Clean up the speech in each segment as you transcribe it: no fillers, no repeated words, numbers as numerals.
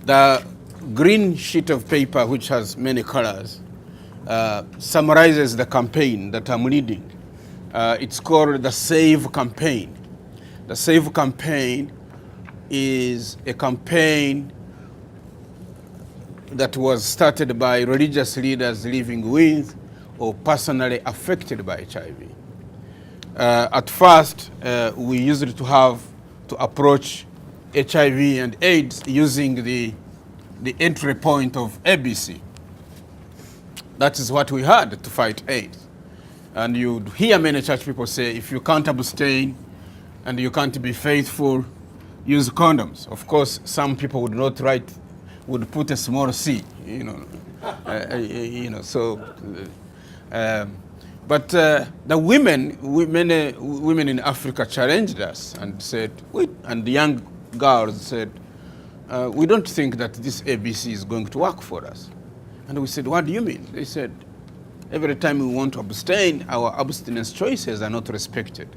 The green sheet of paper, which has many colors, summarizes the campaign that I'm leading. It's called the SAVE campaign. The SAVE campaign is a campaign that was started by religious leaders living with or personally affected by HIV. At first, we used to approach HIV and AIDS using the entry point of ABC. That is what we had to fight AIDS. And you'd hear many church people say, if you can't abstain and you can't be faithful, use condoms. Of course, some people would not write, would put a small c, but the many women in Africa challenged us and said, and the young girls said, we don't think that this ABC is going to work for us. And we said, what do you mean? They said, every time we want to abstain, our abstinence choices are not respected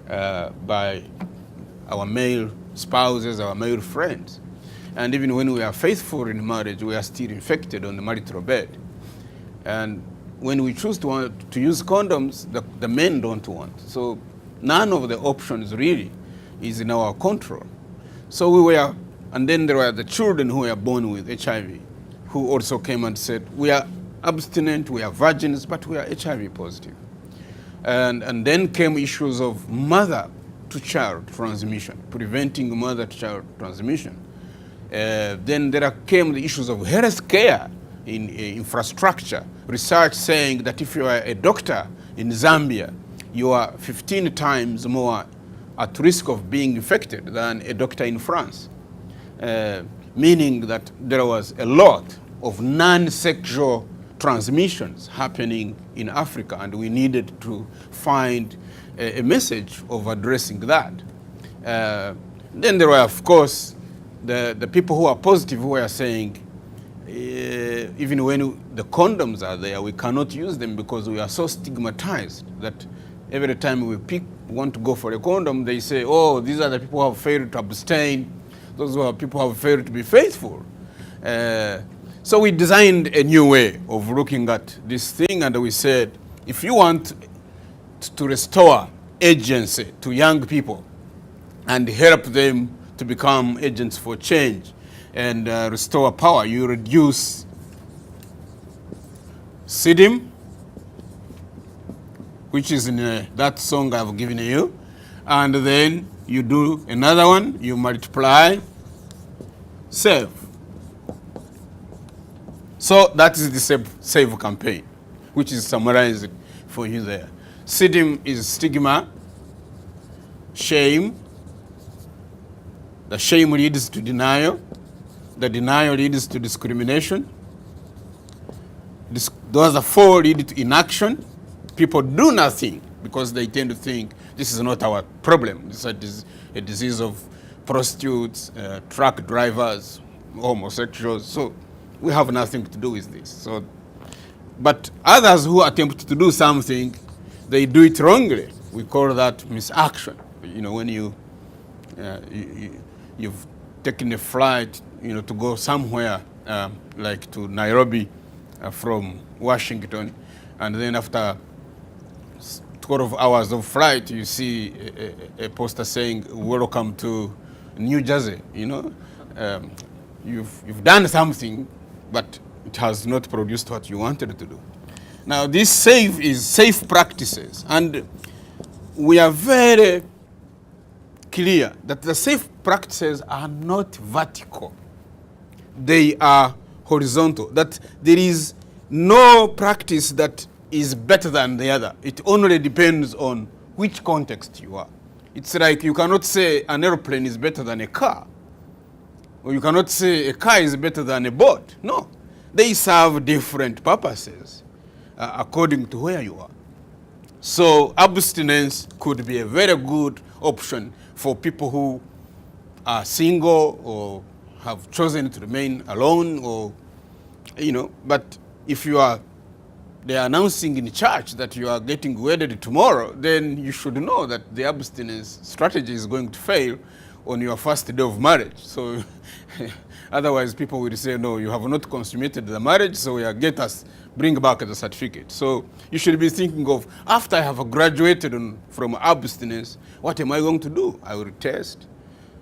by our male spouses, our male friends. And even when we are faithful in marriage, we are still infected on the marital bed. And when we choose to use condoms, the men don't want. So none of the options really is in our control. So we were, and then there were the children who were born with HIV, who also came and said, we are abstinent, we are virgins, but we are HIV positive. And then came issues of mother-to-child transmission, preventing mother-to-child transmission. Then there came the issues of health care in infrastructure, research saying that if you are a doctor in Zambia, you are 15 times more at risk of being infected than a doctor in France, meaning that there was a lot of non-sexual transmissions happening in Africa, and we needed to find a message of addressing that. Then there were, of course, the people who are positive who are saying, even when the condoms are there, we cannot use them because we are so stigmatized that every time we want to go for a condom, they say, oh, these are the people who have failed to abstain, those are people who have failed to be faithful. So we designed a new way of looking at this thing, and we said, if you want to restore agency to young people and help them to become agents for change and restore power, you reduce SIDIM, which is in that song I've given you, and then you do another one, you multiply, save. So that is the SAVE campaign, which is summarized for you there. SIDIM is stigma, shame. The shame leads to denial. The denial leads to discrimination. Those are four lead to inaction. People do nothing because they tend to think this is not our problem. This is a disease of prostitutes, truck drivers, homosexuals. So we have nothing to do with this. So, but others who attempt to do something, they do it wrongly. We call that misaction. You know, when you've taken a flight, to go somewhere like to Nairobi from Washington, and then after 12 hours of flight, you see a poster saying, welcome to New Jersey, You've done something, but it has not produced what you wanted to do. Now, this SAVE is safe practices, and we are very clear that the safe practices are not vertical. They are horizontal, that there is no practice that is better than the other. It only depends on which context you are. It's like you cannot say an airplane is better than a car, or you cannot say a car is better than a boat. No, they serve different purposes according to where you are. So abstinence could be a very good option for people who are single or have chosen to remain alone, or, but if they are announcing in church that you are getting wedded tomorrow, then you should know that the abstinence strategy is going to fail on your first day of marriage. So otherwise people will say, no, you have not consummated the marriage, so bring back the certificate. So you should be thinking of, after I have graduated from abstinence, what am I going to do? I will test,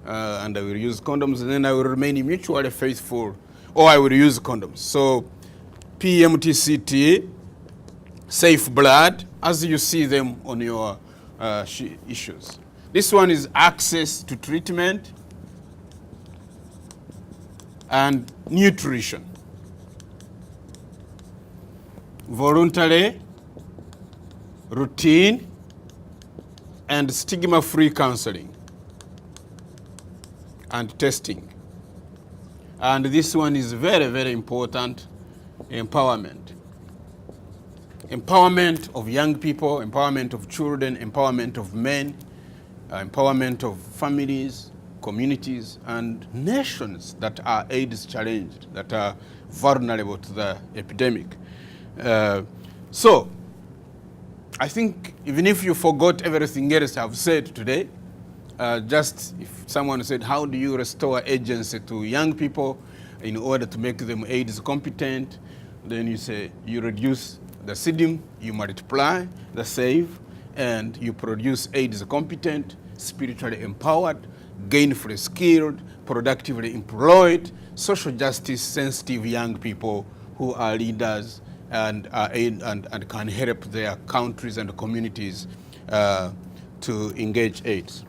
and I will use condoms, and then I will remain mutually faithful, or I will use condoms. So PMTCT, safe blood, as you see them on your issues. This one is access to treatment and nutrition. Voluntary, routine, and stigma-free counseling and testing. And this one is very, very important, empowerment. Empowerment of young people, empowerment of children, empowerment of men, empowerment of families, communities, and nations that are AIDS challenged, that are vulnerable to the epidemic. So, I think even if you forgot everything else I've said today, just if someone said, how do you restore agency to young people in order to make them AIDS competent, then you say, you reduce the seeding, you multiply the save, and you produce AIDS competent, spiritually empowered, gainfully skilled, productively employed, social justice sensitive young people who are leaders and can help their countries and communities to engage AIDS.